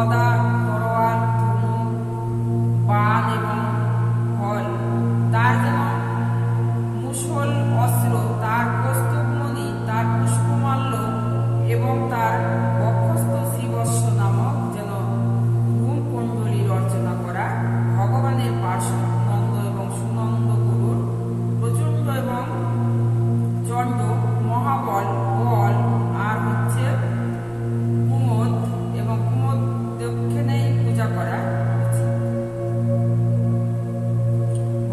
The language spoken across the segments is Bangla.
গদা, তরোয়াল, ধনুক, বাণ এবং ফল, তার যেন মুষল অস্ত্র, তার কৌস্তুভমণি, তার পুষ্পমাল্য এবং তার বক্ষস্থ শ্রীবৎস নামক যেন ধূমকুণ্ডলীর অর্চনা করা ভগবানের পার্শ্ব নন্দ এবং সুনন্দ গরুর প্রচণ্ড এবং চণ্ড মহাবল বল আর হচ্ছে কুমোদ এবং কুমোদ দক্ষিণেই পূজা করা উচিত।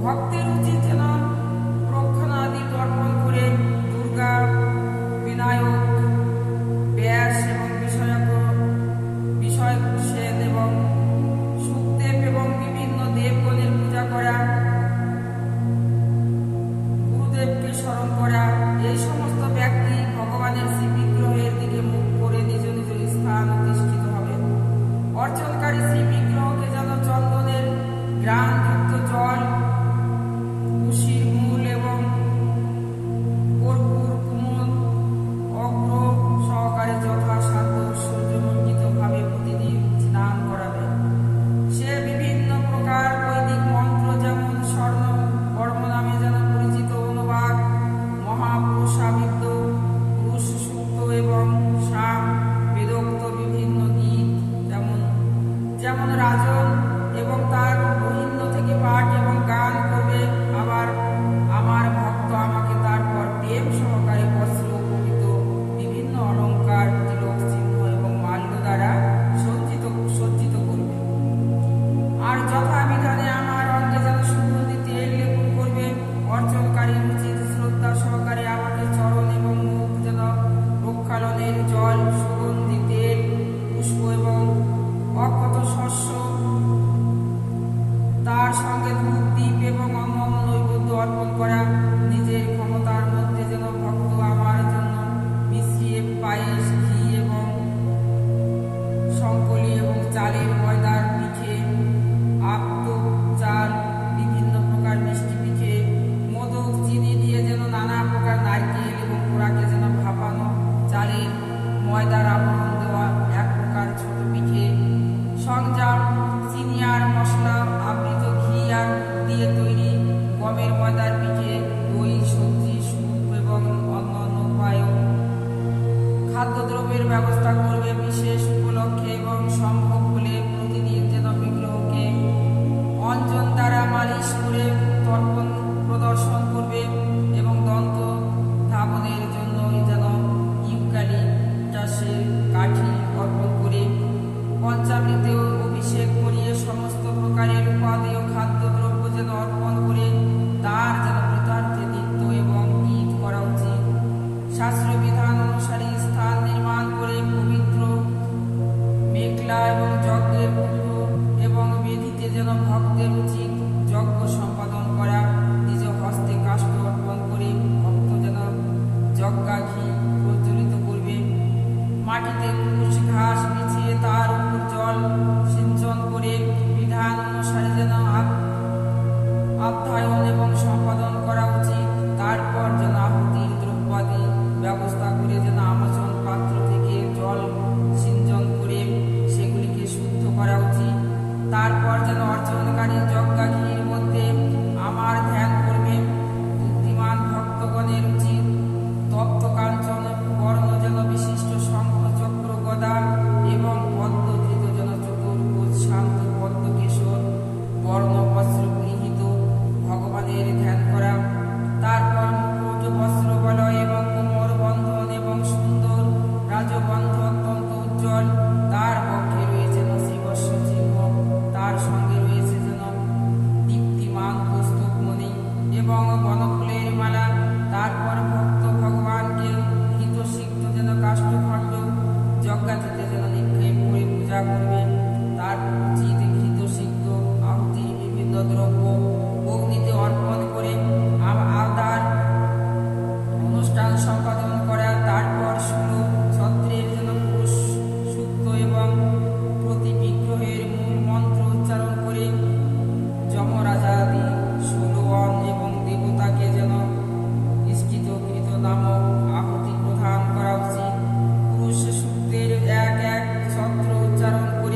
ভক্তের উচিত যেন প্রক্ষণাদি অর্পণ করে দুর্গা, বিনায়ক, ব্যাস এবং বিষয়ক সেন এবং সুখদেব এবং বিভিন্ন দেবগণের পূজা করা, গুরুদেবকে স্মরণ করা। এই সমস্ত ব্যক্তি ভগবানের শ্রী বিগ্রহের দিকে মুখ করে নিজ নিজ স্থান অধিষ্ঠিত হবে। অর্চনকারী শ্রী বিগ্রহকে যেন চন্দনের ঘ্রাণযুক্ত জল, তুলসীর মূল এবং কর্পূর, কুমুদ, অগ্র সহকারে যথাসাধ্য ঐশ্বর্যমণ্ডিত ভাবে প্রতিদিন স্নান করাবে। সে বিভিন্ন প্রকার বৈদিক মন্ত্র যেমন স্বর্ণ কর্ম নামে যেন পরিচিত অনুবাদ, মহাপুরুষাবিদ্য, পুরুষ সূক্ত এবং সাম বেদোক্ত বিভিন্ন গীত যেমন রাজন এবং তার বহিন্য থেকে পাঠ এবং গান করবে। আবার আমার ভক্ত আমাকে তারপর প্রেম সহকারে বস্ত্র উপকৃত বিভিন্ন অলঙ্কার, তিলক চিহ্ন এবং মাল্য দ্বারা সজ্জিত করবে। আর যথাবিধানে আমার অঙ্গে যেন সুগন্ধি তেল লেপন করবে। অর্চনকারীর উচিত শ্রদ্ধা সহকারে আমাকে চরণ এবং মুখ যেন প্রক্ষালনের জল, সুগন্ধি তেল, পুষ্প এবং অক্ষত শস্য, তার সঙ্গে ধূপ, দীপ এবং অন্যান্য নৈবেদ্য অর্পণ করা। নিজের ক্ষমতার মধ্যে যেন ভক্ত আমার জন্য মিশ্রিয়ে পায়েস, ঘি এবং শঙ্কলি এবং চালের ময়দার পিঠে, আপ্ত চাল, বিভিন্ন প্রকার মিষ্টি পিঠে, মোদক, চিনি দিয়ে যেন নানা প্রকার নারকেল এবং পোড়াকে যেন ভাপানো চালের ময়দার আবরণ দেওয়া এক প্রকার ছোট পিঠে, সরঞ্জাম, চিনি আর মশলা আবৃত ঘি আর দিয়ে তৈরি গমের ময়দার পিঠে, দই, সবজি, স্যুপ এবং অন্যান্য উপায়ও খাদ্যদ্রব্যের ব্যবস্থা করবে। বিশেষ উপলক্ষে এবং সম্ভব হলে প্রতিদিন যেন বিগ্রহকে অঞ্জন দ্বারা মালিশ করে তর্পণ প্রদর্শন করবে এবং দন্ত ধাবনের জন্য যেন ইউক্যালিপটাসের কাঠি অর্পণ করে পঞ্চামৃতে অভিষেক করিয়ে সমস্ত প্রকারের উপাদেয় খাদ্যদ্রব্য যেন অর্পণ করে তার যেন কৃতার্থে নৃত্য এবং গীত করা উচিত। শাস্ত্রবিধান অনুসারে স্থান নির্মাণ করে পবিত্র মেঘলা এবং যজ্ঞের কুণ্ড এবং বেদিতে যেন ভক্তের উচিত যজ্ঞ সম্পাদন করা। নিজ হস্তে কাষ্ঠ অর্পণ করে ভক্ত যেন যজ্ঞাঘি প্রজ্বলিত করবে। মাটিতে কুশ ঘাস বিছিয়ে তার উপর জল সিঞ্চন করে বিধান অনুসারে যেন আধ্যায়ন এবং সম্পাদন করা উচিত। তারপর যেন আহুতির দ্রব্যাদি ব্যবস্থা করে যেন আমোচন পাত্র থেকে জল সিঞ্চন করে সেগুলিকে শুদ্ধ করা উচিত। তারপর যেন অর্চনকারী যজ্ঞাঘির মধ্যে আমার ধ্যান করবে। বুদ্ধিমান ভক্তগণের উচিত তপ্ত কাঞ্চন বর্ণ যেন বিশিষ্ট শঙ্খ, চক্র, গদা এবং পদ্মধৃত যেন চতুর্ভুজ শান্ত পদ্মকেশর বর্ণ বস্ত্র গৃহীত ভগবানের ধ্যান করা। তারপর মুকুট, বস্ত্র, বলয় এবং কোমর বন্ধন এবং সুন্দর রাজবন্ধ অত্যন্ত উজ্জ্বল। তার পক্ষে রয়েছে শ্রীবৎস চিহ্ন, তার সঙ্গে রয়েছে যেন দীপ্তিমান কৌস্তুভমণি এবং বনফুলের মালা। তারপর ভক্ত ভগবানকে হৃতসিক্ত যেন কাষ্ঠখণ্ড যজ্ঞাতিতে যেন নিক্ষেপ করে পূজা করবে। তারপর উচিত হৃতসিক্ত আহুতি বিভিন্ন দ্রব্য অগ্নিতে অর্পণ করে আদার অনুষ্ঠান সম্পাদন করা। তারপর 16 ছত্রের যেন পুরুষ সূক্ত এবং প্রতি বিগ্রহের মূল মন্ত্র উচ্চারণ করে যমরাজাদি 16 এবং দেবতাকে যেন নিষ্কৃতকৃত নামক আহুতি প্রদান করা উচিত। পুরুষ সূক্তের এক এক ছত্র উচ্চারণ করে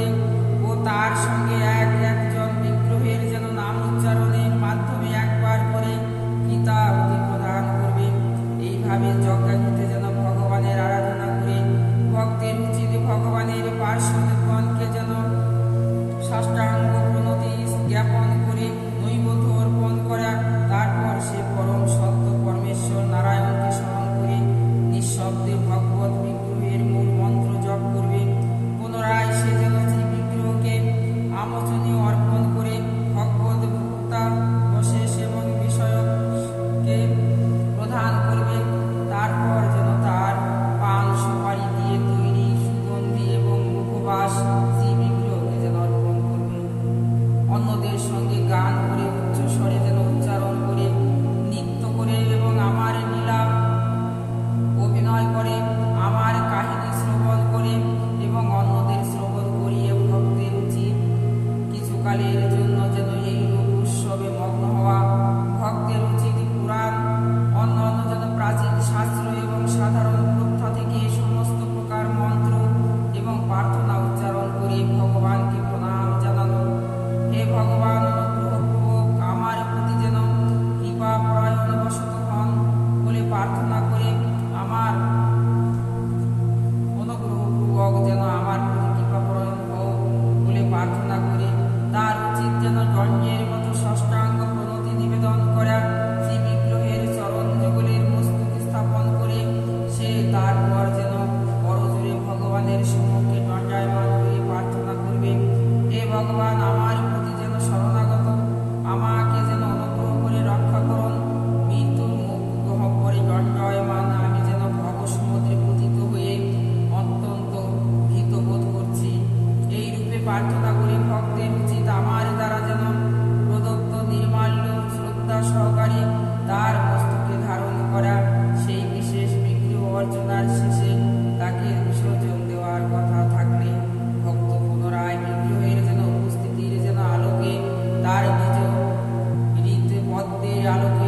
সম্মুখে দণ্ডায়মান হয়ে প্রার্থনা করবে, হে ভগবান, আমার প্রতি যেন শরণাগত, আমাকে যেন অনুগ্রহ করে রক্ষা করুন। মৃত্যুর মুখ গহ্বরে দণ্ডায়মান আমি যেন ভবসমুদ্রে পতিত হয়ে অত্যন্ত ভীত বোধ করছি। এই রূপে প্রার্থনা করে ভক্তের উচিত আমার দ্বারা যেন প্রদত্ত নির্মাল্য শ্রদ্ধা সহকারে তার মস্তকে ধারণ করা সেই বিশেষ বিগ্রহ অর্চনার শেষে তাকে বিসর্জন দেওয়ার কথা থাকলে ভক্ত পুনরায় বিগ্রহের যেন উপস্থিতির যেন আলোকে তার নিজ হৃদ পদ্মের আলোকে